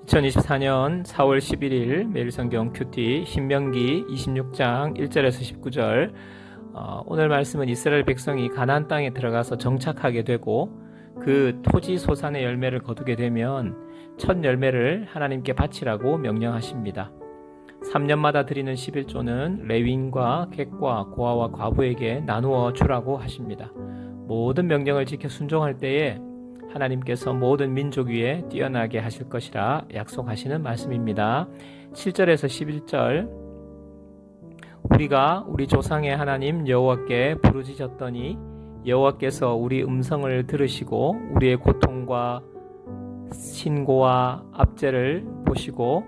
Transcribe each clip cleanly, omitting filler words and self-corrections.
2024년 4월 11일 매일성경 큐티 신명기 26장 1절에서 19절. 오늘 말씀은 이스라엘 백성이 가나안 땅에 들어가서 정착하게 되고 그 토지 소산의 열매를 거두게 되면 첫 열매를 하나님께 바치라고 명령하십니다. 3년마다 드리는 11조는 레위인과 객과 고아와 과부에게 나누어 주라고 하십니다. 모든 명령을 지켜 순종할 때에 하나님께서 모든 민족 위에 뛰어나게 하실 것이라 약속하시는 말씀입니다. 7절에서 11절. 우리가 우리 조상의 하나님 여호와께 부르짖었더니 여호와께서 우리 음성을 들으시고 우리의 고통과 신고와 압제를 보시고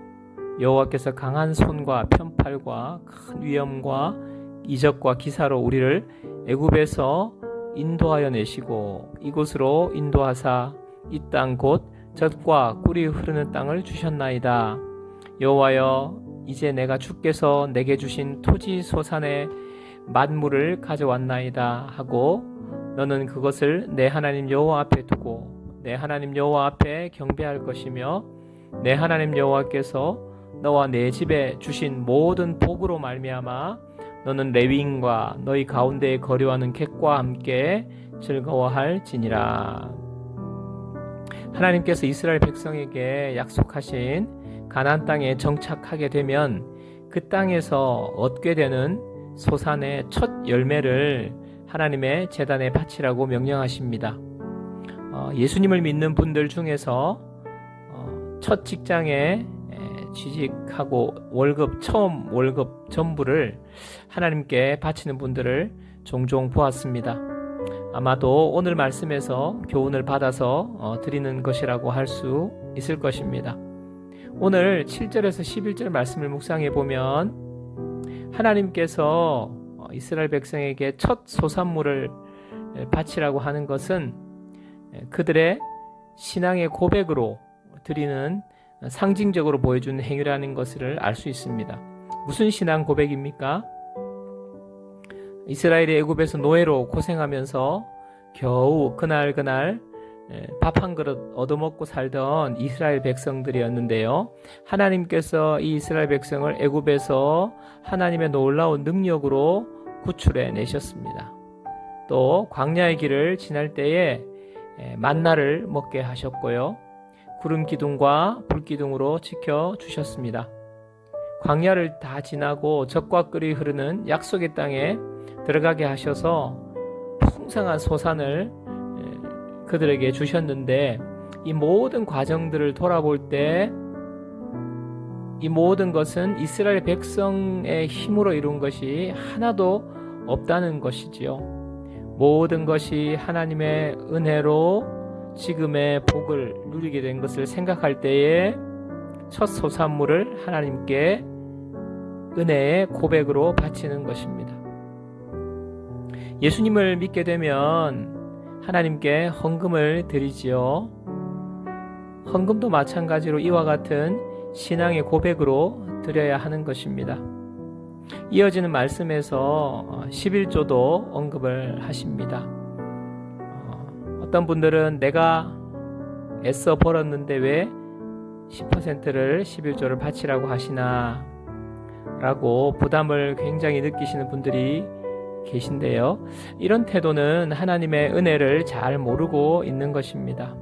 여호와께서 강한 손과 편팔과 큰 위엄과 이적과 기사로 우리를 애굽에서 인도하여 내시고 이곳으로 인도하사 이 땅 곧 젖과 꿀이 흐르는 땅을 주셨나이다. 여호와여, 이제 내가 주께서 내게 주신 토지 소산의 만물을 가져왔나이다 하고 너는 그것을 내 하나님 여호와 앞에 두고 내 하나님 여호와 앞에 경배할 것이며 내 하나님 여호와께서 너와 내 집에 주신 모든 복으로 말미암아 너는 레위인과 너희 가운데에 거류하는 객과 함께 즐거워할지니라. 하나님께서 이스라엘 백성에게 약속하신 가나안 땅에 정착하게 되면 그 땅에서 얻게 되는 소산의 첫 열매를 하나님의 제단에 바치라고 명령하십니다. 예수님을 믿는 분들 중에서 첫 직장에 취직하고 처음 월급 전부를 하나님께 바치는 분들을 종종 보았습니다. 아마도 오늘 말씀에서 교훈을 받아서 드리는 것이라고 할 수 있을 것입니다. 오늘 7절에서 11절 말씀을 묵상해 보면 하나님께서 이스라엘 백성에게 첫 소산물을 바치라고 하는 것은 그들의 신앙의 고백으로 드리는 상징적으로 보여주는 행위라는 것을 알 수 있습니다. 무슨 신앙 고백입니까? 이스라엘이 애굽에서 노예로 고생하면서 겨우 그날 밥 한 그릇 얻어먹고 살던 이스라엘 백성들이었는데요. 하나님께서 이 이스라엘 백성을 애굽에서 하나님의 놀라운 능력으로 구출해 내셨습니다. 또 광야의 길을 지날 때에 만나를 먹게 하셨고요. 구름 기둥과 불 기둥으로 지켜주셨습니다. 광야를 다 지나고 젖과 꿀이 흐르는 약속의 땅에 들어가게 하셔서 풍성한 소산을 그들에게 주셨는데 이 모든 과정들을 돌아볼 때 이 모든 것은 이스라엘 백성의 힘으로 이룬 것이 하나도 없다는 것이지요. 모든 것이 하나님의 은혜로 지금의 복을 누리게 된 것을 생각할 때에 첫 소산물을 하나님께 은혜의 고백으로 바치는 것입니다. 예수님을 믿게 되면 하나님께 헌금을 드리지요. 헌금도 마찬가지로 이와 같은 신앙의 고백으로 드려야 하는 것입니다. 이어지는 말씀에서 11조도 언급을 하십니다. 어떤 분들은 내가 애써 벌었는데 왜 10%를 11조를 바치라고 하시나 라고 부담을 굉장히 느끼시는 분들이 계신데요. 이런 태도는 하나님의 은혜를 잘 모르고 있는 것입니다.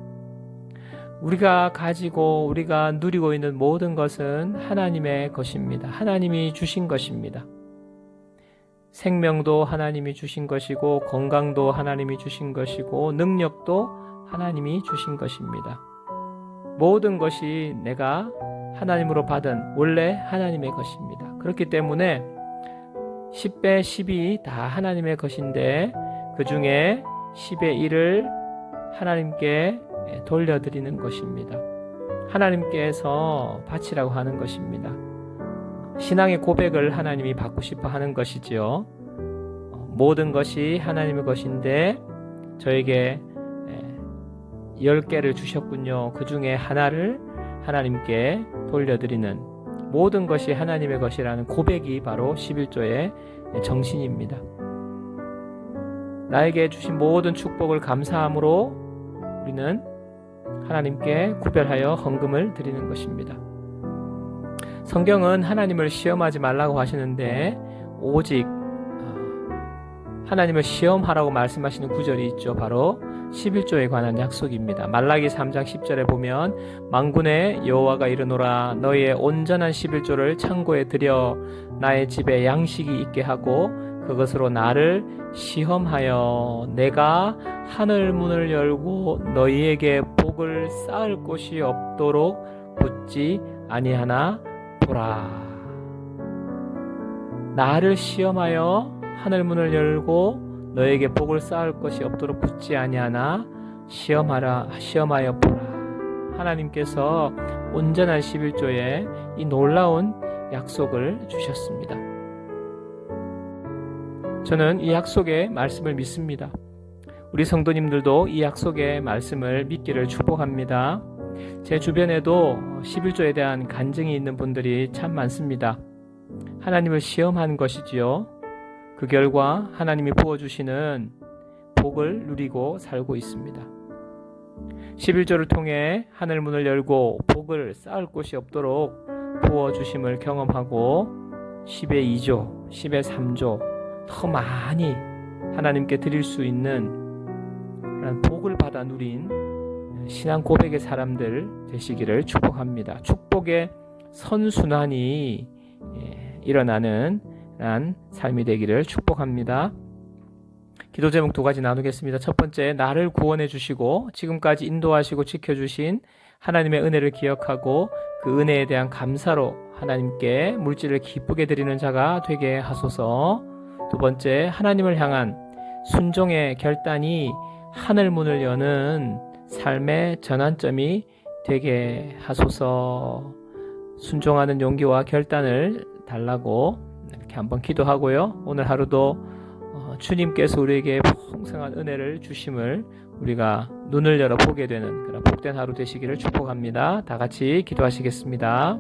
우리가 가지고 우리가 누리고 있는 모든 것은 하나님의 것입니다. 하나님이 주신 것입니다. 생명도 하나님이 주신 것이고 건강도 하나님이 주신 것이고 능력도 하나님이 주신 것입니다. 모든 것이 내가 하나님으로 받은 원래 하나님의 것입니다. 그렇기 때문에 10배 10이 다 하나님의 것인데 그 중에 10의 1을 하나님께 돌려드리는 것입니다. 하나님께서 바치라고 하는 것입니다. 신앙의 고백을 하나님이 받고 싶어 하는 것이지요. 모든 것이 하나님의 것인데 저에게 10개를 주셨군요. 그 중에 하나를 하나님께 돌려드리는 모든 것이 하나님의 것이라는 고백이 바로 11조의 정신입니다. 나에게 주신 모든 축복을 감사함으로 우리는 하나님께 구별하여 헌금을 드리는 것입니다. 성경은 하나님을 시험하지 말라고 하시는데 오직 하나님을 시험하라고 말씀하시는 구절이 있죠. 바로 11조에 관한 약속입니다. 말라기 3장 10절에 보면 만군의 여호와가 이르노라 너희의 온전한 11조를 창고에 들여 나의 집에 양식이 있게 하고 그것으로 나를 시험하여 내가 하늘 문을 열고 너희에게 복을 쌓을 곳이 없도록 붙지 아니하나 보라. 나를 시험하여 하늘 문을 열고 너에게 복을 쌓을 것이 없도록 붙지 아니하나 시험하여 보라. 하나님께서 온전한 11조에 이 놀라운 약속을 주셨습니다. 저는 이 약속의 말씀을 믿습니다. 우리 성도님들도 이 약속의 말씀을 믿기를 축복합니다. 제 주변에도 11조에 대한 간증이 있는 분들이 참 많습니다. 하나님을 시험한 것이지요. 그 결과 하나님이 부어주시는 복을 누리고 살고 있습니다. 11조를 통해 하늘문을 열고 복을 쌓을 곳이 없도록 부어주심을 경험하고 10의 2조, 10의 3조 더 많이 하나님께 드릴 수 있는 그런 복을 받아 누린 신앙 고백의 사람들 되시기를 축복합니다. 축복의 선순환이 일어나는 삶이 되기를 축복합니다. 기도 제목 2가지 나누겠습니다. 첫 번째, 나를 구원해 주시고 지금까지 인도하시고 지켜주신 하나님의 은혜를 기억하고 그 은혜에 대한 감사로 하나님께 물질을 기쁘게 드리는 자가 되게 하소서. 두 번째, 하나님을 향한 순종의 결단이 하늘 문을 여는 삶의 전환점이 되게 하소서. 순종하는 용기와 결단을 달라고 이렇게 한번 기도하고요. 오늘 하루도 주님께서 우리에게 풍성한 은혜를 주심을 우리가 눈을 열어 보게 되는 그런 복된 하루 되시기를 축복합니다. 다 같이 기도하시겠습니다.